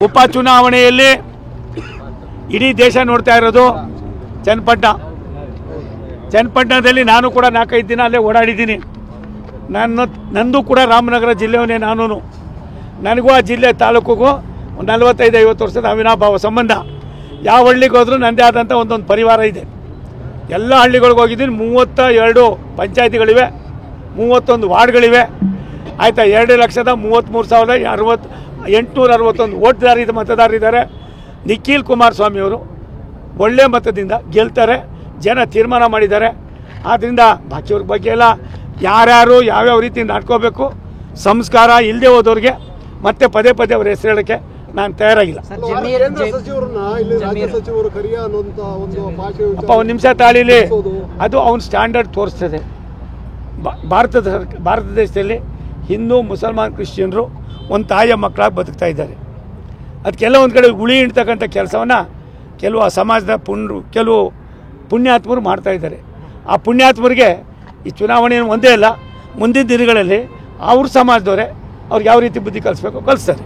ಉಪಚುನಾವಣೆಯಲ್ಲಿ ಇಡೀ ದೇಶ ನೋಡ್ತಾ ಇರೋದು ಚನ್ನಪಟ್ಟಣದಲ್ಲಿ ನಾನು ಕೂಡ 4-5 ದಿನ ಅಲ್ಲೇ ಓಡಾಡಿದ್ದೀನಿ. ನಂದು ಕೂಡ ರಾಮನಗರ ಜಿಲ್ಲೆಯವನೇ. ನನಗೂ ಆ ಜಿಲ್ಲೆ ತಾಲೂಕಿಗೂ 45-50 ವರ್ಷದ ಅವಿನಾಭಾವ ಸಂಬಂಧ. ಯಾವ ಹಳ್ಳಿಗೆ ಹೋದ್ರೂ ನನ್ನದೇ ಆದಂಥ ಒಂದೊಂದು ಪರಿವಾರ ಇದೆ. ಎಲ್ಲ ಹಳ್ಳಿಗಳಿಗೆ ಹೋಗಿದ್ದೀನಿ. 32 ಪಂಚಾಯತಿಗಳಿವೆ, 31 ವಾರ್ಡ್ಗಳಿವೆ. ಆಯಿತಾ, 2,33,861 ಮತದಾರರಿದ್ದಾರೆ. ನಿಖಿಲ್ ಕುಮಾರಸ್ವಾಮಿಯವರು ಒಳ್ಳೆ ಮತದಿಂದ ಗೆಲ್ತಾರೆ, ಜನ ತೀರ್ಮಾನ ಮಾಡಿದ್ದಾರೆ. ಆದ್ದರಿಂದ ಬಾಕಿಯವ್ರ ಬಗ್ಗೆ ಎಲ್ಲ ಯಾರ್ಯಾರು ಯಾವ್ಯಾವ ರೀತಿ ನಡ್ಕೋಬೇಕು, ಸಂಸ್ಕಾರ ಇಲ್ಲದೆ ಹೋದವ್ರಿಗೆ ಮತ್ತೆ ಪದೇ ಪದೇ ಅವ್ರ ಹೆಸರು ಹೇಳೋಕ್ಕೆ ನಾನು ತಯಾರಾಗಿಲ್ಲ. ಅಪ್ಪ ಒಂದು ನಿಮಿಷ ತಾಳಿಲಿ, ಅದು ಅವನ ಸ್ಟ್ಯಾಂಡರ್ಡ್ ತೋರಿಸ್ತದೆ. ಭಾರತ ದೇಶದಲ್ಲಿ ಹಿಂದೂ, ಮುಸಲ್ಮಾನ್, ಕ್ರಿಶ್ಚಿಯನ್ರು ಒಂದು ತಾಯಿಯ ಮಕ್ಕಳಾಗಿ ಬದುಕ್ತಾ ಇದ್ದಾರೆ. ಅದಕ್ಕೆಲ್ಲ ಒಂದು ಕಡೆ ಗುಳಿ ಇಡ್ತಕ್ಕಂಥ ಕೆಲಸವನ್ನು ಕೆಲವು ಸಮಾಜದ ಕೆಲವು ಪುಣ್ಯಾತ್ಮರು ಮಾಡ್ತಾ ಇದ್ದಾರೆ. ಆ ಪುಣ್ಯಾತ್ಮರಿಗೆ ಈ ಚುನಾವಣೆಯನ್ನು ಒಂದೇ ಅಲ್ಲ, ಮುಂದಿನ ದಿನಗಳಲ್ಲಿ ಅವ್ರ ಸಮಾಜದವರೇ ಅವ್ರಿಗೆ ಯಾವ ರೀತಿ ಬುದ್ಧಿ ಕಲಿಸ್ಬೇಕು ಕಲಿಸ್ತಾರೆ.